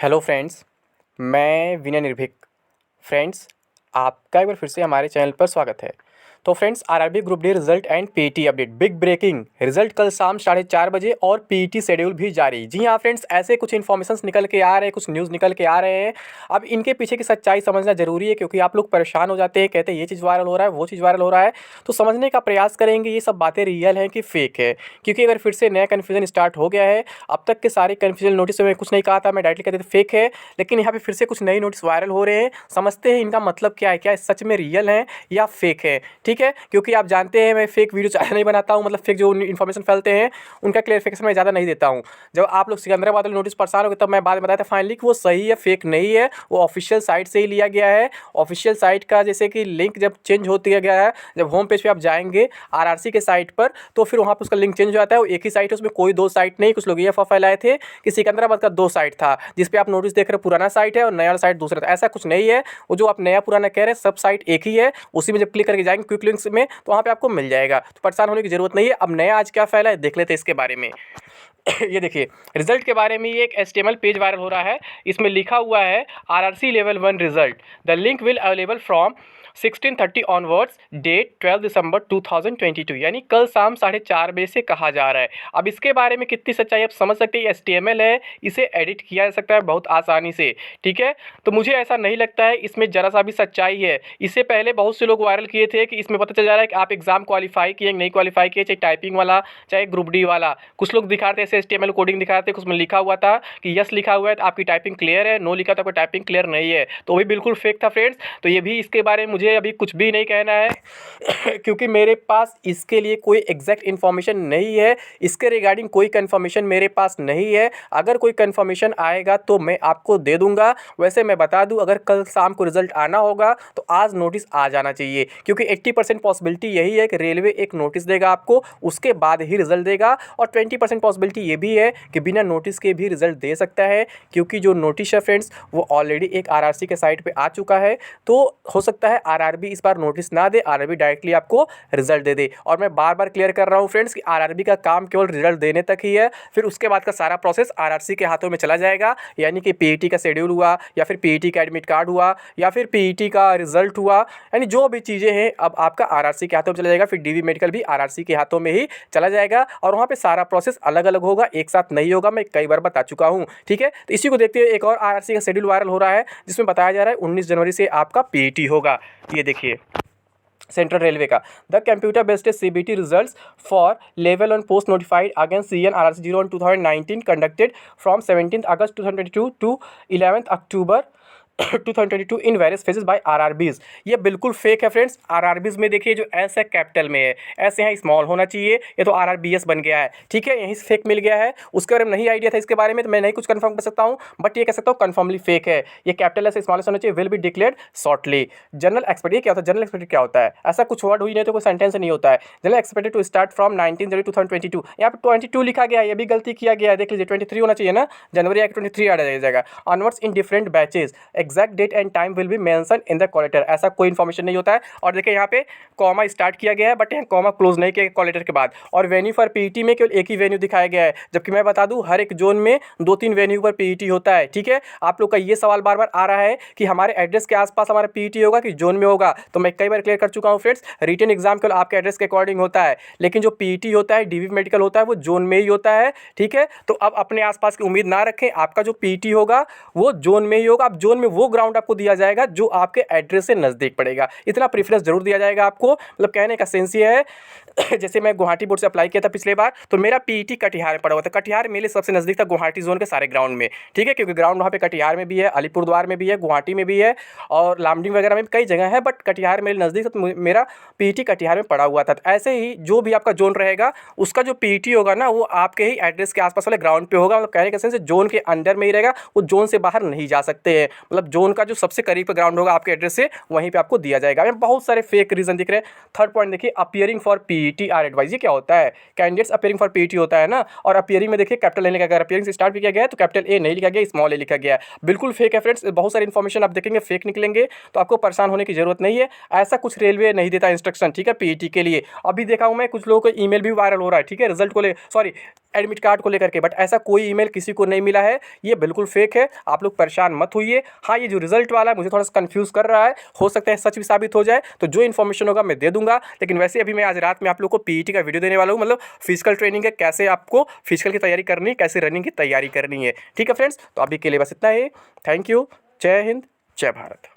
Hello friends, मैं विनय निर्भीक। Friends, आपका एक बार फिर से हमारे चैनल पर स्वागत है। तो friends, RRB group D result and PET update, big breaking result कल शाम 4:30 बजे और पीईटी शेड्यूल भी जारी। जी हाँ फ्रेंड्स, ऐसे कुछ इन्फॉर्मेशंस निकल के आ रहे हैं, कुछ न्यूज़ निकल के आ रहे हैं। अब इनके पीछे की सच्चाई समझना जरूरी है, क्योंकि आप लोग परेशान हो जाते हैं, कहते हैं ये चीज़ वायरल हो रहा है, वो चीज़ वायरल हो रहा है। तो समझने का प्रयास करेंगे ये सब बातें रियल हैं कि फेक है, क्योंकि अगर फिर से नया कन्फ्यूजन स्टार्ट हो गया है। अब तक के सारे कन्फ्यूजन नोटिस में कुछ नहीं कहा था, मैं डायरेक्टली कहते थे फेक है, लेकिन यहाँ पे फिर से कुछ नए नोटिस वायरल हो रहे हैं। समझते हैं इनका मतलब क्या है, क्या सच में रियल है या फेक है। ठीक है, क्योंकि आप जानते हैं मैं फेक वीडियो ज़्यादा नहीं बनाता हूँ, मतलब फेक जो इन्फॉर्मेशन फैलते हैं उनका क्लेरिफिकेशन मैं ज़्यादा नहीं देता हूँ। जब आप लोग सिकंदराबाद वाले नोटिस परेशान हो गए, तब मैं बाद में बताया था फाइनली कि वो सही है, फेक नहीं है, वो ऑफिशियल साइट से ही लिया गया है। ऑफिशियल साइट का जैसे कि लिंक जब चेंज होती गया है, जब होम पेज पे आप जाएंगे आरआरसी के साइट पर, तो फिर वहाँ पर उसका लिंक चेंज हो जाता है। वो एक ही साइट है, उसमें कोई दो साइट नहीं। कुछ लोग ये अफवाह फैलाए थे कि सिकंदराबाद का दो साइट था, जिसपे आप नोटिस देख रहे हो पुराना साइट है और नया साइट दूसरा था। ऐसा कुछ नहीं है, वो जो आप नया पुराना कह रहे हैं सब साइट एक ही है। उसी में जब क्लिक करके जाएंगे क्विक लिंक्स में, तो वहाँ पे आपको मिल जाएगा, तो परेशान होने की जरूरत नहीं है। अब नया आज क्या फैला है देख लेते हैं इसके बारे में। ये देखिए, रिजल्ट के बारे में ये एक एचटीएमएल पेज वायरल हो रहा है। इसमें लिखा हुआ है RRC level 1 result, the link will available from 16:30 onwards, date 12 December 2022, यानी कल शाम 4:30 बजे से कहा जा रहा है। अब इसके बारे में कितनी सच्चाई आप समझ सकते हैं। एचटीएमएल है, इसे एडिट किया जा सकता है बहुत आसानी से। ठीक है, तो मुझे ऐसा नहीं लगता है इसमें जरा सा भी सच्चाई है। इससे पहले बहुत से लोग वायरल किए थे कि इसमें पता चल जा रहा है कि आप एग्जाम क्वालिफाई किए नहीं क्वालिफाई किए, चाहे टाइपिंग वाला चाहे ग्रुप डी वाला। कुछ लोग दिखाते ऐसे एचटीएमएल कोडिंग दिखाते, उसमें लिखा हुआ था कि यस लिखा हुआ है तो आपकी टाइपिंग क्लियर है, नो लिखा तो आपकी टाइपिंग क्लियर नहीं है, तो भी बिल्कुल फेक था फ्रेंड्स। तो ये भी, इसके बारे में मुझे अभी कुछ भी नहीं कहना है क्योंकि मेरे पास इसके लिए कोई एग्जैक्ट इन्फॉर्मेशन नहीं है। इसके रिगार्डिंग कोई कंफर्मेशन मेरे पास नहीं है। अगर कोई कंफर्मेशन आएगा तो मैं आपको दे दूंगा। वैसे मैं बता दूं, अगर कल शाम को रिजल्ट आना होगा तो आज नोटिस आ जाना चाहिए, क्योंकि 80% पॉसिबिलिटी यही है कि रेलवे एक नोटिस देगा आपको, उसके बाद ही रिजल्ट देगा। और 20% पॉसिबिलिटी ये भी है कि बिना नोटिस के भी रिजल्ट दे सकता है, क्योंकि जो नोटिस है फ्रेंड्स वो ऑलरेडी एक आरआरसी के साइट पे आ चुका है। तो हो सकता है आरआरबी इस बार नोटिस ना दे, आरआरबी डायरेक्टली आपको रिजल्ट दे दे। और मैं बार बार क्लियर कर रहा हूँ फ्रेंड्स कि आरआरबी का काम केवल रिजल्ट देने तक ही है, फिर उसके बाद का सारा प्रोसेस आरआरसी के हाथों में चला जाएगा। यानी कि पीईटी का शेड्यूल हुआ, या फिर पीईटी का एडमिट कार्ड हुआ, या फिर पीईटी का रिजल्ट हुआ, यानी जो भी चीज़ें हैं अब आपका आरआरसी के हाथों में चला जाएगा। फिर डीवी मेडिकल भी आरआरसी के हाथों में ही चला जाएगा, और वहाँ पे सारा प्रोसेस अलग अलग होगा, एक साथ नहीं होगा। मैं कई बार बता चुका हूँ। ठीक है, तो इसी को देखते हुए एक और आरआरसी का शेड्यूल वायरल हो रहा है, जिसमें बताया जा रहा है 19 जनवरी से आपका पीईटी होगा। ये देखिए, सेंट्रल रेलवे का the computer based CBT results for level 1 post notified against CN RRC 01 2019 conducted from 17 August 2022 to 11 October 2022 in various phases by RRBs. ये बिल्कुल फेक है फ्रेंड्स। आरआरबीज में देखिए, जो एस है कैपिटल में है, एस यहाँ स्मॉल होना चाहिए, ये तो आरआरबीएस बन गया है। ठीक है, यहीं से फेक मिल गया है। उसके बारे में नहीं आइडिया था इसके बारे में, तो मैं नहीं कुछ कंफर्म कर सकता हूँ, बट ये कह सकता हूँ कंफर्मली फेक है। ये कैपिटल एस स्मॉल होना चाहिए, will be declared shortly. General expected, ये क्या होता है, जनरल एक्सपेक्टेड क्या होता है, ऐसा कुछ वर्ड हुई नहीं तो कोई सेंटेंस नहीं होता है। General expected to start from 19 January 2022, यहाँ पे 22 लिखा गया है, ये भी गलती किया गया है। देख लीजिए, 23 होना चाहिए ना, जनवरी आके 23 आ जाएगा। Onwards in different batches, exact date and time will be mention in the call letter, ऐसा कोई इन्फॉर्मेशन नहीं होता है। और देखिए, यहाँ पे कॉमा स्टार्ट किया गया है, बट यहाँ कॉमा क्लोज नहीं किया कॉल लेटर के बाद। और वेन्यू फॉर पीईटी में केवल एक ही वेन्यू दिखाया गया है, जबकि मैं बता दूं हर एक जोन में 2-3 वेन्यू पर पीईटी होता है। ठीक है, आप लोग का ये सवाल बार बार आ रहा है कि हमारे एड्रेस के आसपास हमारा पीईटी होगा कि जोन में होगा, तो मैं कई बार क्लियर कर चुका हूँ फ्रेंड्स, रिटन एग्जाम केवल आपके एड्रेस के अकॉर्डिंग होता है, लेकिन जो पीईटी होता है, डीवी मेडिकल होता है, वो जोन में ही होता है। ठीक है, तो अब अपने आसपास की उम्मीद ना रखें, आपका जो पीईटी होगा वो जोन में ही होगा। अब जोन में वो ग्राउंड आपको दिया जाएगा जो आपके एड्रेस से नज़दीक पड़ेगा, इतना प्रेफरेंस जरूर दिया जाएगा आपको। मतलब कहने का सेंस ये है जैसे मैं गुवाहाटी बोर्ड से अप्लाई किया था पिछले बार, तो मेरा पीईटी कटिहार में पड़ा हुआ था। कटिहार मेरे सबसे नज़दीक था गुवाहाटी जोन के सारे ग्राउंड में। ठीक है, क्योंकि ग्राउंड वहाँ पे कटिहार में भी है, अलीपुरद्वार में भी है, गुवाहाटी में भी है, और लामडिंग वगैरह में भी कई जगह है, बट कटिहार मेरे नज़दीक था, तो मेरा पीईटी कटिहार में पड़ा हुआ था। तो ऐसे ही जो भी आपका जोन रहेगा, उसका जो पीईटी होगा ना, वो आपके ही एड्रेस के आसपास वाले ग्राउंड पे होगा। मतलब कहने का सेंस जोन के अंदर में ही रहेगा, वो जोन से बाहर नहीं जा सकते हैं। मतलब मतलब जो उनका जो सबसे करीब का ग्राउंड होगा आपके एड्रेस से, वहीं पे आपको दिया जाएगा। यहाँ बहुत सारे फेक रीजन दिख रहे हैं। थर्ड पॉइंट देखिए, appearing for PET are advise. ये क्या होता है? कैंडिडेट्स अपीयरिंग फॉर पीईटी होता है ना, और अपीयरिंग में देखिए कैपिटल नहीं लिखा गया, अपीयरिंग से स्टार्ट भी किया गया है तो कैपिटल ए नहीं लिखा गया, स्मॉल ए लिखा गया है। बिल्कुल फेक है फ्रेंड्स। बहुत सारी इन्फॉर्मेशन आप देखेंगे फेक निकलेंगे, तो आपको परेशान होने की जरूरत नहीं है। ऐसा कुछ रेलवे नहीं देता इंस्ट्रक्शन, ठीक है, पीईटी के लिए। अभी देखा हूं मैं कुछ लोगों को ईमेल भी वायरल हो रहा है, ठीक है, रिजल्ट को ले, सॉरी, एडमिट कार्ड को लेकर के, बट ऐसा कोई ईमेल किसी को नहीं मिला है। ये बिल्कुल फेक है, आप लोग परेशान मत होइए। हाँ, ये जो रिजल्ट वाला है मुझे थोड़ा सा कंफ्यूज कर रहा है, हो सकता है सच भी साबित हो जाए, तो जो इन्फॉर्मेशन होगा मैं दे दूंगा। लेकिन वैसे अभी मैं आज रात में आप लोग को पीईटी का वीडियो देने वाला हूँ, मतलब फिजिकल ट्रेनिंग है, कैसे आपको फिजिकल की तैयारी करनी है, कैसे रनिंग की तैयारी करनी है। ठीक है फ्रेंड्स, तो अभी के लिए बस इतना ही। Thank you. जय हिंद, जय भारत।